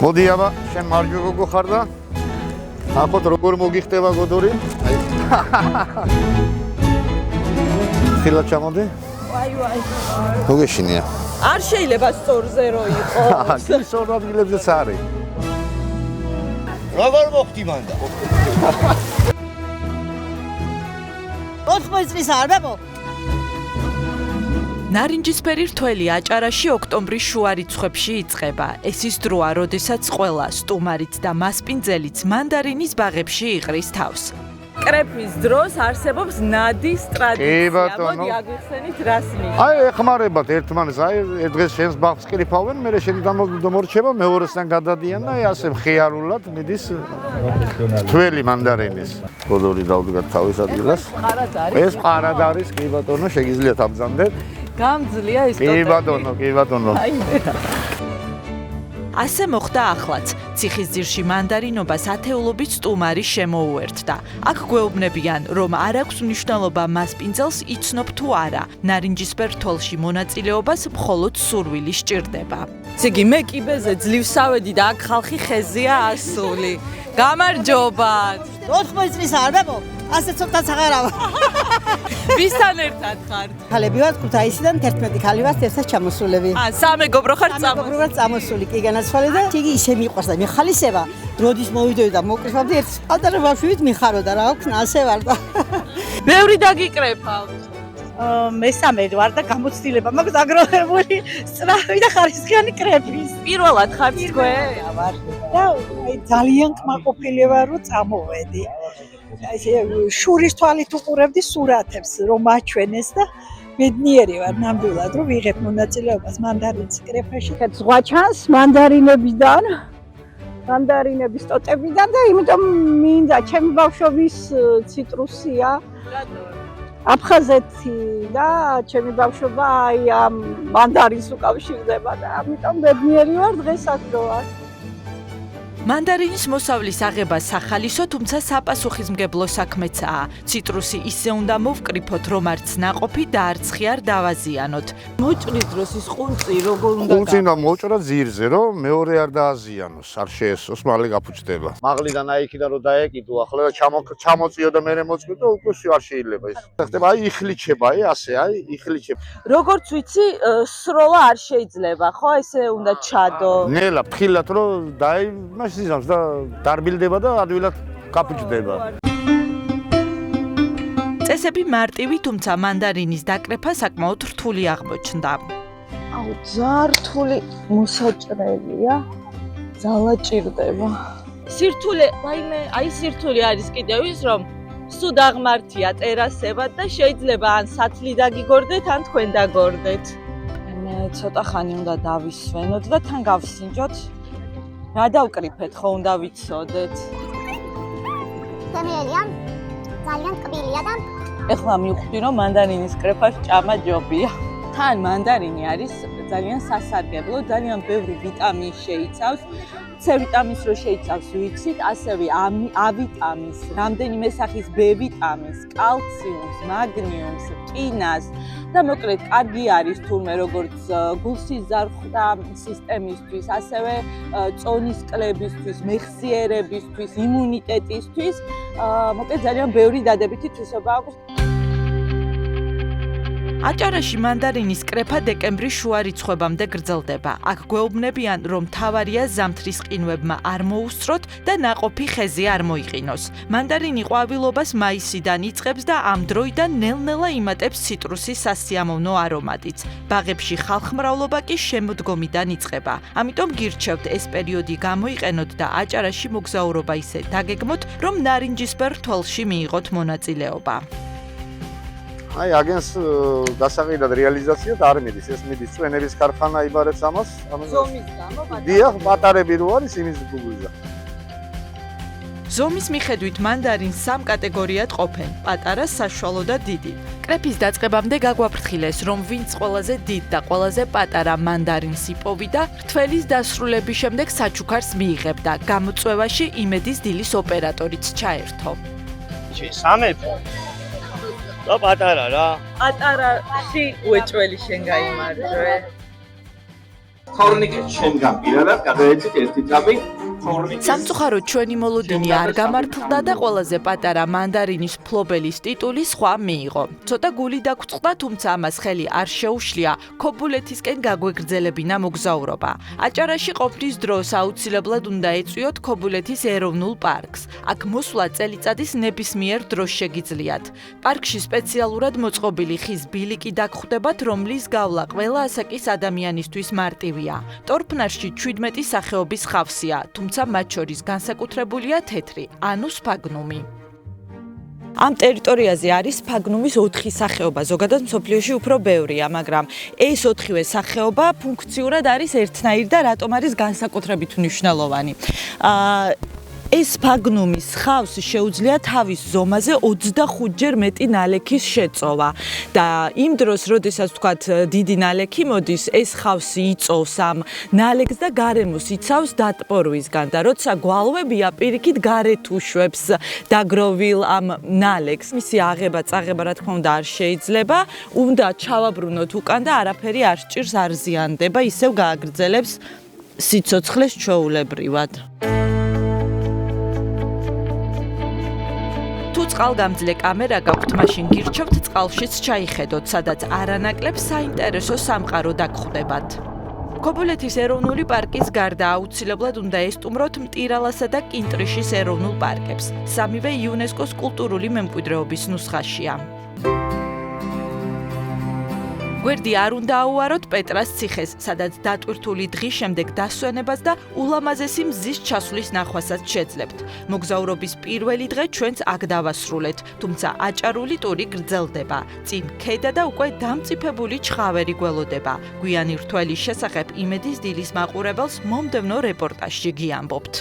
მოდი აბა, შენ მარჯვე გოგო ხარ და ახოთ როგორ მოგიხდება გოდორი? აი. ხილად ჩამოდი? ვაი. მოგეშინია. არ შეიძლება სწორზე რო იყოს. სწორ ადგილებზეც არის. როგორ მოხდი მანდა? 80 წლის არ ბაბო? ნარინჯისფერი რთველი აჭარაში ოქტომბრის შუა რიცხვებში იწყება. ეს ის დროა, როდესაც ყველა სტუმარიც და მასპინძელიც მანდარინის ბაღებში იყრის თავს. კრეფის დროს არსებობს ნადის ტრადიცია. ბატონო. მოდი აგვიხსენით რას ნიშნავს. აი ეხმარებათ ერთმანეთს, აი დღეს შენს ბაღს კრიფავენ, მერე შენი დამორჩება მეორესთან გადადიან და აი ასე მხიარულად მიდის თველი მანდარინის. გოდორი დავდგათ თავის ადგილას. ეს ყარად არის, კი ბატონო, შეგიძლიათ აბზანდეთ. გამძლია ის კი ბატონო, კი ბატონო. ასე მოხდა ახლაც. ციხის ძირში მანდარინობას ათეულობით სტუმარი შემოუერთდა. აქ გვეუბნებიან, რომ არ აქვს მნიშვნელობა მასპინძელს იცნობ თუ არა. ნარინჯისფერ რთველში მონაწილეობას მხოლოდ სურვილი სჭირდება. ციგი მე კიბეზე ძლივსავედი და აქ ხალხი ხეზია ასული. გამარჯობათ. 80 წლის არ ბაბო? ასე ცოტაც აღარავა. ვისთან ერთად ხართ? ქალები ვართ ქუთაისიდან 11 ქალი ვართ ერთად ჩამოსულები. სამეგობრო ხარ წამოსული. სამეგობროა წამოსული კი განაცვალე და იგი ისე მიყვარს და მიხალისება. როდის მოვიდოდი და მოკრიფავდი ერთ პატარა ბავშვით მიხაროდა რა ვქნა ასე ვარ და. ბევრი დაგიკრეფავთ. მესამე ვარ და გამოცდილება მაქვს აგროვებული სწრაფი და ხარისხიანი კრეფის. პირველად ხართ თქვენ? ვარ და აი ძალიან კმაყოფილი ვარ რომ წამოვედი. ესე შურის თვალით უყურებდი სურათებს რომ აჩვენეს და ბედნიერი ვარ ნამდვილად რომ ვიღებ მონაწილეობას მანდარინის კრეფაში. ზღვა ჩანს მანდარინების ტოტებიდან და იმიტომ მინდა ჩემი ბავშვობის ციტრუსია. აფხაზეთი და ჩემი ბავშვობა აი ამ მანდარინს უკავშირდება და ამიტომ ბედნიერი ვარ დღეს აქ ვარ. მანდარინის მოსავლის აღება სახალისო, თუმცა საპასუხისმგებლო საქმეცაა. ციტრუსი ისე უნდა მოვკრიფოთ, რომ არც ნაყოფი და არც ხი არ დავაზიანოთ. მოჭრის დროს ის ყუნწი როგორ უნდა ყუნწი უნდა მოჭრა ძირზე, რომ მეორე არ დააზიანოს, არ შეესოს, მალე გაფუჭდება. მაღლიდან აი იქიდან რომ დაეკიდო, ახლა ჩამოწიო და მერე მოწყვიტო, უკვე არ შეიძლება ის. ხდება აი იხლიჩება, აი ასე, აი იხლიჩება. როგორც ვიცი, სროლა არ შეიძლება, ხო? ესე უნდა ჩადო. ნელა ფხილად რომ ისიზამს და დარბილდება და ადვილად გაფუჭდება. წესები მარტივი, თუმცა მანდარინის დაკრეფა საკმაოდ რთული აღმოჩნდა. აუ, ძალიან რთული მოსაჭრელია. ძალა ჭირდება. სირთულე, აი სირთულე არის კიდევ ის, რომ სულ აღმართია ტერასებად და შეიძლება ან სათლი დაგიგორდეთ, ან თქვენ დაგორდეთ. მე ცოტა ხანი უნდა დავისვენოთ და თან გავსინჯოთ. რა დავკრიფეთ, ხო უნდა ვიცოდეთ. თემელია, ძალიან ტკბილია და ეხლა მივხვდი, რომ მანდარინის კრეფა ჭამა ჯობია. თან მანდარინი არის ძალიან სასარგებლო, ძალიან ბევრი ვიტამინს შეიცავს. C ვიტამინს რო შეიცავს, ვიცით, ასევე A ვიტამინს, რამდენიმე სახის B ვიტამინს, კალციუმს, მაგნიუმს, რკინას და მოკლედ კარგი არის თურმე როგორც გულსიზარხთა სისტემისთვის, ასევე წონის კლებისთვის, მეხსიერებისთვის, იმუნიტეტისთვის, მოკლედ ძალიან ბევრი დადებითი თვისება აქვს. აჭარაში მანდარინის კრეფა დეკემბრის შუა რიცხვებამდე გრძელდება. აქ გვეუბნებიან, რომ თავარია ზამთრის ყინვებმა არ მოუსწროთ და ნაყოფი ხეზე არ მოიყინოს. მანდარინი ყვავილობას მაისიდან იწყებს და ამ დროიდან ნელ-ნელა იმატებს ციტრუსის სასიამოვნო არომატიც. ბაღებში ხალხმრავლობა კი შემოდგომიდან იწყება. ამიტომ გირჩევთ ეს პერიოდი გამოიყენოთ და აჭარაში მოგზაურობა ისე დაგეგმოთ, რომ ნარინჯისფერ რთველში მიიღოთ მონაწილეობა. აი აგენს გასაყიდად რეალიზაციად არ მიდის, ეს მიდის წვენების ქარხანა იბარებს ამას. ზომის გამო დიახ, პატარები რო არის იმის გუგუზა. ზომის მიხედვით მანდარინს სამ კატეგორიად ყოფენ: პატარა, საშუალო და დიდი. კრეფის დაწყებამდე გაგვაფრთხილეს, რომ ვინც ყველაზე დიდ და ყველაზე პატარა მანდარინს იპოვიდა, რთველის დასრულების შემდეგ საჩუქარს მიიღებდა. გამოწვევაში იმედის დილის ოპერატორიც ჩაერთო. სამეფო და პატარა რა. პატარაში უეჭველი შენ გაიმარჯვე. თორნიკეტ შემგან პირადად გადაეცით ერთი წამი სამწუხაროდ ჩვენი მოლოდინი არ გამართლდა და ყველაზე პატარა მანდარინის ფლობელის ტიტული სხვა მიიღო. ცოტა გული დაგწყდა, თუმცა ამას ხელი არ შეუშლია ქობულეთისკენ გაგვეგრძელებინა მოგზაურობა. აჭარაში ყოფნის დროს აუცილებლად უნდა ეწვიოთ ქობულეთის ეროვნულ პარკს. აქ მოსვლა წელიწადის ნებისმიერ დროს შეგიძლიათ. პარკში სპეციალურად მოწყობილი ხის ბილიკი დაგხვდებათ, რომლის გავლა ყველა ასაკის ადამიანისთვის მარტივია. ტორფნარში 17 სახეობის ხავსია, თუმცა მათ შორის განსაკუთრებულია თეთრი, ანუ სფაგნუმი. ამ ტერიტორიაზე არის სფაგნუმის 4 სახეობა, ზოგადად მსოფლიოში უფრო ბევრია, მაგრამ ეს 4-ვე სახეობა ფუნქციურად არის ერთნაირი და რატომ არის განსაკუთრებით მნიშვნელოვანი. ეს სფაგნუმის ხავსი შეუძლია თავის ზომაზე 25-ჯერ მეტი ნალექის შეწოვა და იმ დროს, როდესაც ვთქვათ დიდი ნალექი მოდის, ეს ხავსი იწოვს ამ ნალექს და გარემოს იცავს დატბორვისგან და როცა გვალვებია პირიქით გარეთ უშვებს დაგროვილ ამ ნალექს. მისი აღება-წაღება რა თქმა უნდა არ შეიძლება, უნდა ჩავაბრუნოთ უკან და არაფერი არ სჭირს, არ ზიანდება, ისევ გააგრძელებს სიცოცხლეს ჩვეულებრივად. თუ წყალგამძლე კამერა გაქვთ, მაშინ გირჩევთ წყალშიც ჩაიხედოთ, სადაც არანაკლებ საინტერესო სამყარო დაგხვდებათ. ქობულეთის ეროვნული პარკის გარდა აუცილებლად უნდა ესტუმროთ მტირალასა და კინტრიშის ეროვნულ პარკებს. სამივე იუნესკოს კულტურული მემკვიდრეობის ნუსხაშია. გვერდი არ უნდა აუაროთ პეტრას ციხეს, სადაც დატვირთული დღის შემდეგ დასვენებას და ულამაზესი მზის ჩასვლის ნახვასაც შეძლებთ. მოგზაურობის პირველი დღე ჩვენც აქ დავასრულეთ, თუმცა აჭარული ტური გრძელდება. წინ ქედა და უკვე დამწიფებული ჩხავერი გველოდება. გვიანი რთველის შესახებ იმედის დილის მაყურებელს მომდევნო რეპორტაჟში გიამბობთ.